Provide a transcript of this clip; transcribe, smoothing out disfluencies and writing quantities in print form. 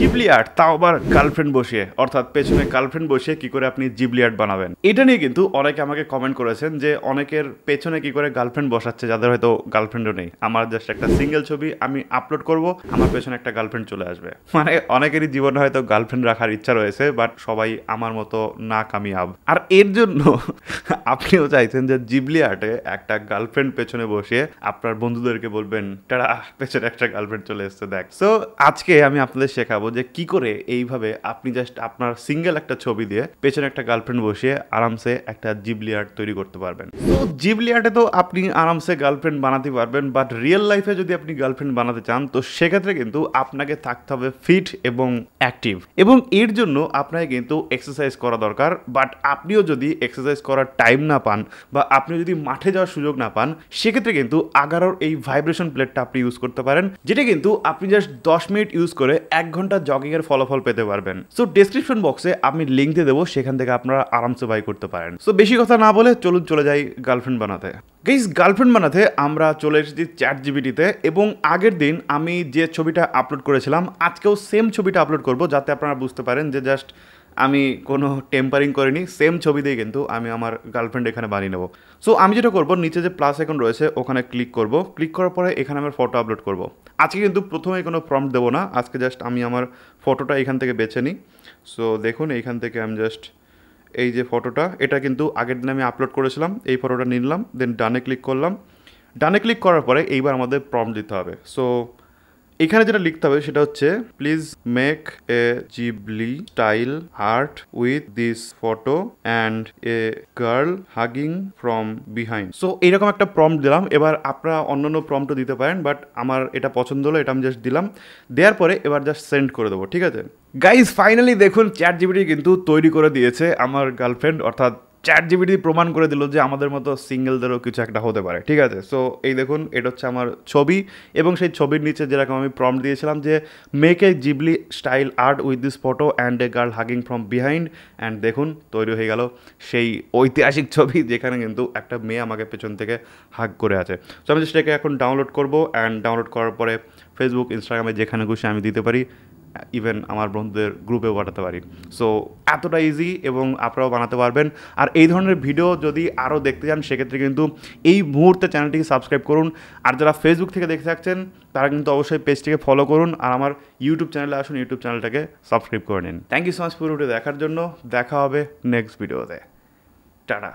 Ghibli art, তাও আবার girlfriend বসিয়ে, অর্থাৎ পেছনে গার্লফ্রেন্ড বসিয়ে কি করে আপনি জিবলি আর্ট বানাবেন। এটা নিয়ে কিন্তু অনেকে আমাকে কমেন্ট করেছেন যে অনেকের পেছনে কি করে গার্লফ্রেন্ড বসাচ্ছে যাদের হয়তো গার্লফ্রেন্ডও নেই। আমার জাস্ট একটা সিঙ্গেল ছবি আমি আপলোড করব, আমার পেছনে একটা গার্লফ্রেন্ড চলে আসবে। মানে অনেকেরই জীবনে হয়তো গার্লফ্রেন্ড রাখার ইচ্ছা রয়েছে, বাট সবাই আমার মতো না কামিয়াব। আর এর জন্য আপনিও চাইছেন যে জিবলি আর্টে একটা গার্লফ্রেন্ড পেছনে বসিয়ে আপনার বন্ধুদেরকে বলবেন টাটা, পেছনে একটা গার্লফ্রেন্ড চলে এসছে দেখ। সো আজকে আমি আপনাদের শেখাবো যে কি করে এইভাবে আপনি জাস্ট আপনার সিঙ্গেল একটা ছবি দিয়ে পেছনে একটা গার্লফ্রেন্ড বসিয়ে আরামসে একটা জিবলি আর্ট তৈরি করতে পারবেন। তো জিবলি আর্টে তো আপনি আরামসে গার্লফ্রেন্ড বানাতে পারবেন, বাট রিয়েল লাইফে যদি আপনি গার্লফ্রেন্ড বানাতে চান তো সেক্ষেত্রে কিন্তু আপনাকে থাকতে হবে ফিট এবং অ্যাক্টিভ, এবং এর জন্য আপনাকে কিন্তু এক্সারসাইজ করা দরকার। বাট আপনিও যদি এক্সারসাইজ করার টাইম না পান বা আপনি যদি মাঠে যাওয়ার সুযোগ না পান, সেক্ষেত্রে কিন্তু আগারোর এই ভাইব্রেশন প্লেটটা আপনি ইউজ করতে পারেন, যেটা কিন্তু আপনি জাস্ট 10 মিনিট ইউজ করে 1 ঘন্টা জগিং এর ফলাফল পেতে পারবেন। সো ডেসক্রিপশন বক্সে আমি লিঙ্ক দিয়ে দেবো, সেখান থেকে আপনারা আরামসে বাই করতে পারেন। সো বেশি কথা না বলে চলুন চলে যাই গার্লফ্রেন্ড বানাতে। গাইস, গার্লফ্রেন্ড বানাতে আমরা চলে এসেছি চ্যাটজিপিটিতে, এবং আগের দিন আমি যে ছবিটা আপলোড করেছিলাম আজকেও সেম ছবিটা আপলোড করব, যাতে আপনারা বুঝতে পারেন যে জাস্ট আমি কোনো টেম্পারিং করিনি, সেম ছবি দিয়ে কিন্তু আমি আমার গার্লফ্রেন্ড এখানে বানিয়ে নেবো। সো আমি যেটা করবো, নিচে যে প্লাস আইকন রয়েছে ওখানে ক্লিক করব, ক্লিক করার পরে এখানে আমার ফটো আপলোড করব। আজকে কিন্তু প্রথমে কোনো প্রম্পট দেবো না, আজকে জাস্ট আমি আমার ফটোটা এখান থেকে বেছে নিই। সো দেখুন এইখান থেকে আমি জাস্ট এই যে ফটোটা, এটা কিন্তু আগের দিন আমি আপলোড করেছিলাম, এই ফটোটা নিলাম, দেন ডানে ক্লিক করলাম। ডানে ক্লিক করার পরে এইবার আমাদের প্রম্পট দিতে হবে। সো এখানে যেটা লিখতে হবে সেটা হচ্ছে please make a Ghibli style art with this photo and a girl hugging from behind. So এইরকম একটা প্রম্পট দিলাম। এবার আপনারা অন্যান্য প্রম্পটও দিতে পারেন, বাট আমার এটা পছন্দ হলো, এটা আমি জাস্ট দিলাম। দেওয়ার পরে এবার জাস্ট সেন্ড করে দেবো, ঠিক আছে। গাইজ, ফাইনালি দেখুন চ্যাটজিপিটি কিন্তু তৈরি করে দিয়েছে আমার গার্লফ্রেন্ড, অর্থাৎ চ্যাটজিপিটি প্রমাণ করে দিল যে আমাদের মতো সিঙ্গেলদেরও কিছু একটা হতে পারে, ঠিক আছে। সো এই দেখুন, এটা হচ্ছে আমার ছবি, এবং সেই ছবির নিচে যেরকম আমি প্রম্পট দিয়েছিলাম যে make a Ghibli style art with this photo and a girl hugging from behind, and দেখুন তৈরি হয়ে গেল সেই ঐতিহাসিক ছবি যেখানে কিন্তু একটা মেয়ে আমাকে পেছন থেকে হাগ করে আছে। সো আমি সেটাকে এখন ডাউনলোড করবো, অ্যান্ড ডাউনলোড করার পরে ফেসবুক, ইনস্টাগ্রামে যেখানে খুশি আমি দিতে পারি, ইভেন আমার বন্ধুদের গ্রুপেও পাঠাতে পারি। সো এতটা ইজি, এবং আপনারাও বানাতে পারবেন। আর এই ধরনের ভিডিও যদি আরও দেখতে চান সেক্ষেত্রে কিন্তু এই মুহূর্তে চ্যানেলটিকে সাবস্ক্রাইব করুন। আর যারা ফেসবুক থেকে দেখতে থাকছেন তারা কিন্তু অবশ্যই পেজটিকে ফলো করুন, আর আমার ইউটিউব চ্যানেলে আসুন, ইউটিউব চ্যানেলটাকে সাবস্ক্রাইব করে নিন। থ্যাংক ইউ সো মাচ পুরো ভিডিও দেখার জন্য। দেখা হবে নেক্সট ভিডিওতে। টাটা।